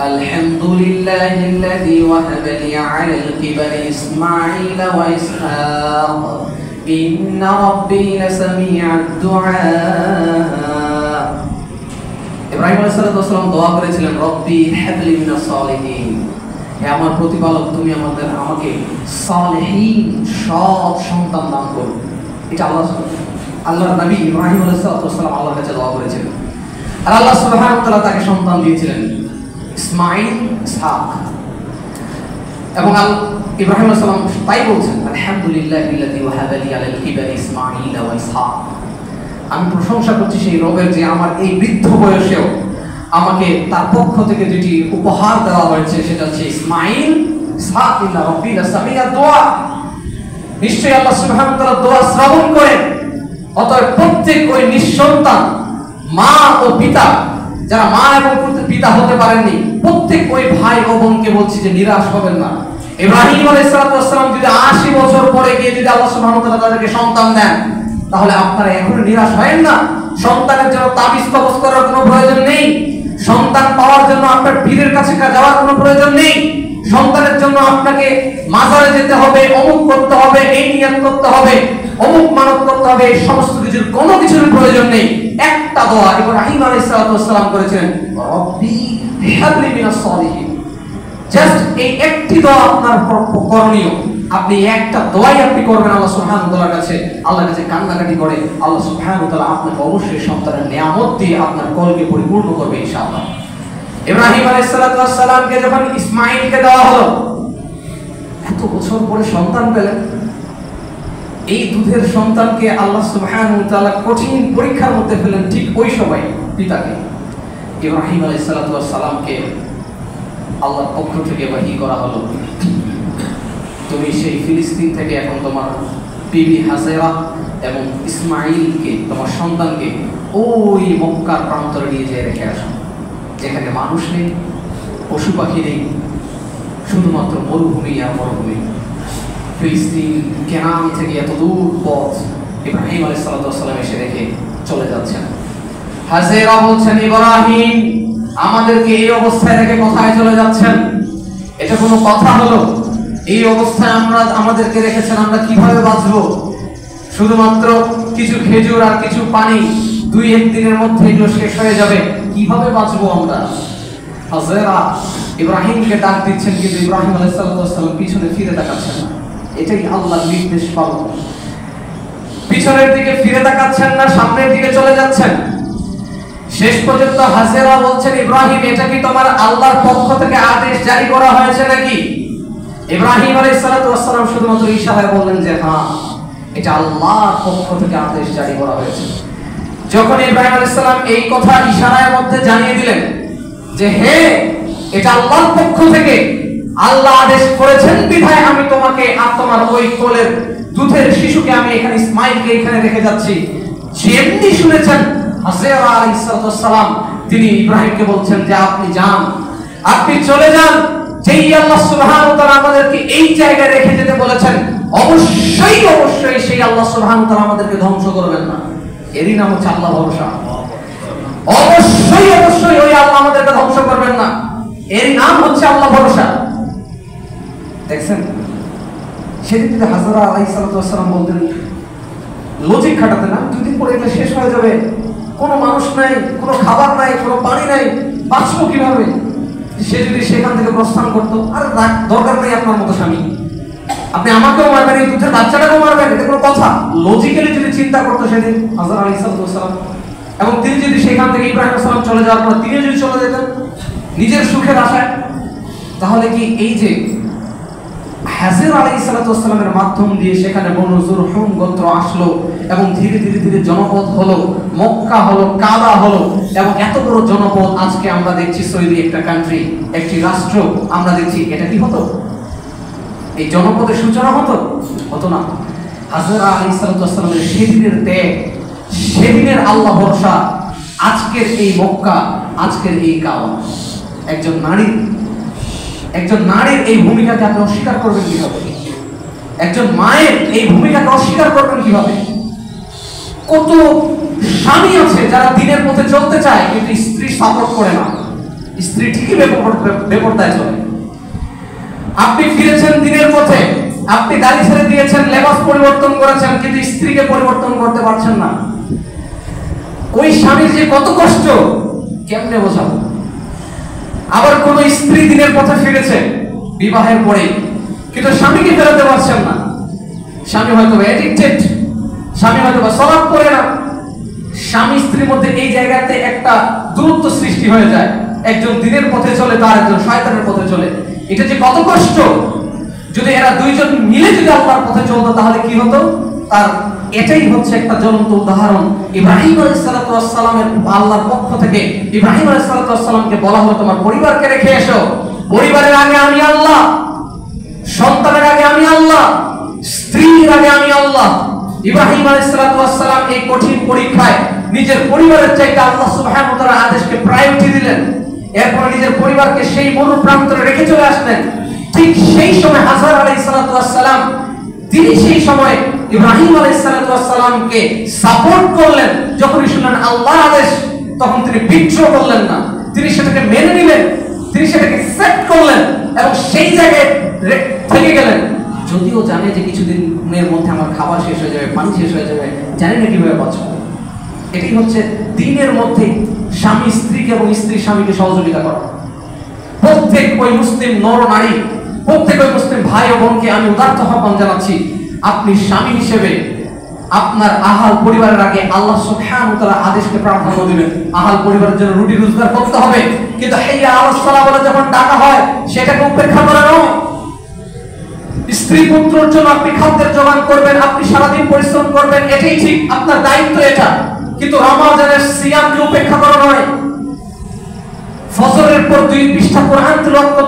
আলহামদুলিল্লাহিল্লাযী ওয়াহাবা লি আলাল কিবারি ইসমাঈলা ওয়া ইসহাক ইন্না রাব্বী লাসামিউদ দুআ। ইব্রাহিম আলাইহিস সালাম দোয়া করেছিলেন, রব্বি হাবলি মিনাস সালিহিন, হে আমার প্রতিপালক তুমি আমাকে সালেহীন সৎ সন্তান দান করো। এটা আল্লাহর নবী ইব্রাহিম আলাইহিস সালাম আল্লাহর কাছে দোয়া করেছিলেন, আর আল্লাহ সুবহানাহু ওয়া তাআলা তাকে সন্তান দিয়েছিলেন ইসমাঈল, ইসহাক। এবং ইব্রাহিম আলাইহিস সালাম তাই বলছেন, আলহামদুলিল্লাহিল্লাযী ওয়াহাবা লি আলাল কিবারি ইসমাঈলা ওয়া ইসহাক, আমি প্রশংসা করছি সেই রবের যে আমার এই বৃদ্ধ বয়সেও আমাকে তার পক্ষ থেকে যেটি উপহার দেওয়া হয়েছে সেটা হচ্ছে ইসমাঈল, ইসহাক। ইন্না রাব্বী লাসামিউদ দুআ, নিশ্চয়ই আল্লাহ সুবহানাহু ওয়া তাআলা দোয়া শ্রবণ করেন। অতএব প্রত্যেক ওই নিঃসন্তান মা ও পিতা, যারা মা এবং পিতা হতে পারেননি, প্রত্যেক ওই ভাই ও বোনকে বলছি যে নিরাশ হবেন না। ইব্রাহিম আলাইহিস সালাম যদি 80 বছর পরে গিয়ে যদি আল্লাহ সুবহানাহু ওয়া তাআলা তাদেরকে সন্তান দেন, তাহলে আপনারা এখনো নিরাশ হবেন না। সন্তানের জন্য তাবিজ কবজ করার কোনো প্রয়োজন নেই। সন্তান পাওয়ার জন্য আপনার পীরের কাছে যাওয়ার কোনো প্রয়োজন নেই। সন্তানের জন্য আপনাকে মাজারে যেতে হবে, অমুক করতে হবে, এই নিয়ত করতে হবে, অমুক মানত করতে হবে, এই সমস্ত কিছুর কোনো কিছুর প্রয়োজন নেই। একটা দোয়া ইব্রাহিম আলাইহিস সালাম করেছিলেন, রব্বি হাবলি মিনাস সালিহিন। জাস্ট এই একটি দোয়া আপনার করণীয়। আপনি একটা দোয়াই আপনি করবেন আল্লাহ সুবহানাহু ওয়া তাআলার কাছে, আল্লাহর কাছে কান্নাকাটি করে, আল্লাহ সুবহানাহু ওয়া তাআলা আপনাকে অবশ্যই সন্তানের নিয়ামত দিয়ে আপনার কলকে পরিপূর্ণ করবে ইনশাআল্লাহ। ইব্রাহিম আলাইহিস সালামকে যখন ইসমাঈলকে দেওয়া হলো, এত বছর পরে সন্তান পেলেন। এই দুধের সন্তানকে আল্লাহ সুবহানাহু ওয়া তাআলা কঠিন পরীক্ষার মধ্যে ফেলেন ঠিক ওই সময় পিতাকে। ইব্রাহিম আলাইহিস সালামকে আল্লাহর পক্ষ থেকে ওহী করা হলো, তুমি সেই ফিলিস্তিন থেকে এখন তোমার বিবি হাজেরা এবং ইসমাঈলকে, তোমার সন্তানকে ওই মক্কার প্রান্তরে নিয়ে যেয়ে রেখে আসো, যেখানে মানুষ নেই, পশু পাখি নেই, শুধুমাত্র মরুভূমি আর মরুভূমি। ফিলিস্তিন কেনান থেকে এত দূর পথ ইব্রাহিম আলাইহিস সালাম এসে রেখে চলে যাচ্ছেন। হাজেরা বলছেন, ইব্রাহিম আমাদেরকে এই অবস্থায় রেখে কোথায় চলে যাচ্ছেন? এটা কোনো কথা হলো? এই অবস্থায় আমাদেরকে রেখেছেন, আমরা কিভাবে বাঁচবো? শুধুমাত্র কিছু খেজুর আর কিছু পানি, 2-1 দিনের মধ্যে এগুলো শেষ হয়ে যাবে, কিভাবে বাঁচবো আমরা? হাজেরা ইব্রাহিমকে ডাক দিচ্ছেন, কিন্তু ইব্রাহিম আলাইহিস সালাম পিছনে ফিরে তাকাচ্ছেন না। এটাই আল্লাহর নির্দেশ পালন। পিছনের দিকে ফিরে তাকাচ্ছেন না, সামনের দিকে চলে যাচ্ছেন। শেষ পর্যন্ত হাজেরা বলছেন, ইব্রাহিম এটা কি তোমার আল্লাহর পক্ষ থেকে আদেশ জারি করা হয়েছে নাকি? ইব্রাহিম আলাইহিস সালাম শুধুমাত্র ইশারায় বললেন যে হ্যাঁ, এটা আল্লাহর পক্ষ থেকে আদেশ জারি করা হয়েছে। যখন ইব্রাহিম আলাইহিস সালাম এই কথা ইশারার মধ্যে জানিয়ে দিলেন যে হে, এটা আল্লাহর পক্ষ থেকে আল্লাহ আদেশ করেছেন, বিধায় আমি তোমাকে আর তোমার ওই কোলের দুধের শিশুকে আমি এখানে ইসমাঈলকে এখানে রেখে যাচ্ছি, যেমনি শুনেছেন হাজেরা আলাইহিস সালাম তিনি ইব্রাহিমকে বলছেন যে আপনি যান, আপনি চলে যান। যেই আল্লাহ সুবহানাহু ওয়া তাআলা আমাদেরকে এই জায়গায় রেখে যেতে বলেছেন, অবশ্যই সেই আল্লাহ সুবহানাহু ওয়া তাআলা আমাদেরকে ধ্বংস করবেন না। এরই নাম হচ্ছে আল্লাহ ভরসা। অবশ্যই ওই আল্লাহ আমাদেরকে ধ্বংস করবেন না, এরই নাম হচ্ছে আল্লাহ ভরসা। দেখছেন, সেদিন যদি হাজেরা আলাইহিস সালাম বলতেন, লজিক খাটাতে না, 2 দিন পরে এটা শেষ হয়ে যাবে, কোনো মানুষ নাই, কোনো খাবার নাই, কোনো পানি নাই, বাঁচবো কিভাবে? সে যদি সেখান থেকে প্রস্থান করতো, আর দরকার নেই আপনার মতো স্বামী, আপনি আমাকেও মারবেন, এই দুধের বাচ্চাটাকেও মারবেন, এটা কোনো কথা? লজিক্যালি যদি চিন্তা করতো সেদিন হাজেরা আলাইহিস সালাম, এবং তিনি যদি সেখান থেকে ইব্রাহিম আলাইহিস সালাম চলে যাওয়ার পর তিনি যদি চলে যেতেন নিজের সুখের আশায়, তাহলে কি এই যে হাজেরা আলাইহিস সালামের মাধ্যম দিয়ে সেখানে বনু জুরহুম গোত্র আসলো এবং ধীরে ধীরে জনপদ হলো, মক্কা হলো, কাবা হলো, এবং এত বড় জনপদ আজকে আমরা দেখছি সৌদি একটা কান্ট্রি, একটি রাষ্ট্র আমরা দেখছি, এটা কি হতো? এই জনপদের সূচনা হতো না। হাজেরা আলাইহিস সালামের সেদিনের ত্যাগ, সেদিনের আল্লাহ ভরসা, আজকের এই মক্কা, আজকের এই কাবা। একজন নারীর এই ভূমিকাকে আপনি অস্বীকার করবেন কিভাবে? একজন মায়ের এই ভূমিকাকে অস্বীকার করবেন কিভাবে? কত স্বামী আছে যারা দিনের পথে চলতে চায় কিন্তু স্ত্রী সাপোর্ট করে না, স্ত্রী ঠিকই বেপরদায় চলে। আপনি ফিরেছেন দিনের পথে, আপনি দাড়ি ছেড়ে দিয়েছেন, লেবাস পরিবর্তন করেছেন, কিন্তু স্ত্রীকে পরিবর্তন করতে পারছেন না। ওই স্বামীর যে কত কষ্ট কেমনে বোঝাবো? আবার কোন স্ত্রী দিনের পথে ফিরেছে বিবাহের পরে, কিন্তু স্বামীকে ফেরাতে পারছেন না। স্বামী হয়তো অ্যাডিক্টেড, স্বামী হয়তো সালাত পড়ে না। স্বামী স্ত্রীর মধ্যে এই জায়গাতে একটা দূরত্ব সৃষ্টি হয়ে যায়। একজন দিনের পথে চলে, তার একজন শয়তানের পথে চলে। এটা যে কত কষ্ট! যদি এরা দুইজন মিলে যদি আল্লাহর পথে চলতো তাহলে কি হতো? তার এটাই হচ্ছে একটা জ্বলন্ত উদাহরণ। ইব্রাহিম আলাইহিস সালাতু ওয়াস সালামের আল্লাহর পক্ষ থেকে ইব্রাহিম আলাইহিস সালাতু ওয়াস সালামকে বলা হলো, তোমার পরিবারকে রেখে এসো। পরিবারের আগে আমি আল্লাহ, সন্তানের আগে আমি আল্লাহ, স্ত্রীর আগে আমি আল্লাহ। ইব্রাহিম আলাইহিস সালাতু ওয়াস সালাম এই কঠিন পরীক্ষায় নিজের পরিবারের চাইতে আল্লাহ সুবহানাহু ওয়া তাআলার আদেশকে প্রায়োরিটি দিলেন। এরপর নিজের পরিবারকে সেই মরু প্রান্তরে রেখে চলে আসলেন। ঠিক সেই সময় হাজার আলাইহিস সালাতু ওয়াস সালাম, তিনি সেই সময় ইব্রাহিম আলাইহিস সালাতু ওয়াস সালামকে সাপোর্ট করলেন। যখনই শুনলেন আল্লাহর আদেশ, তখন তিনি বিদ্রোহ করলেন না, তিনি সেটাকে মেনে নিলেন, তিনি সেটাকে অ্যাকসেপ্ট করলেন এবং সেই জায়গায় থেকে গেলেন। যদিও জানে যে কিছুদিনের মধ্যে আমার খাবার শেষ হয়ে যাবে, পানি শেষ হয়ে যাবে, জানি না কিভাবে বাঁচবো। এটি হচ্ছে দিনের মধ্যে স্বামী স্ত্রীকে এবং স্ত্রী স্বামীকে সহযোগিতা করা। প্রত্যেক ওই মুসলিম নর নারী, প্রত্যেক ওই মুসলিম ভাই ও বোনকে আমি উদাত্ত আহ্বান জানাচ্ছি, আপনি স্বামী হিসেবে আপনার আহাল পরিবারের আগে আল্লাহ সুবহানাহু ওয়া তাআলার আদেশকে প্রাধান্য দিবেন। আহাল পরিবারের জন্য রুটি রোজগার করতে হবে, কিন্তু হাইয়া আলাস সালাহ বলে যখন ডাকা হয় সেটাকে উপেক্ষা করা নয়। স্ত্রী পুত্রের জন্য আপনি খাদ্যের জোগান করবেন, আপনি সারাদিন পরিশ্রম করবেন, এটাই ঠিক, আপনার দায়িত্ব এটা। কিন্তু রমজানের সিয়ামকে উপেক্ষা করা নয়। ফজরের পর 2 পৃষ্ঠা কোরআন তেলাওয়াত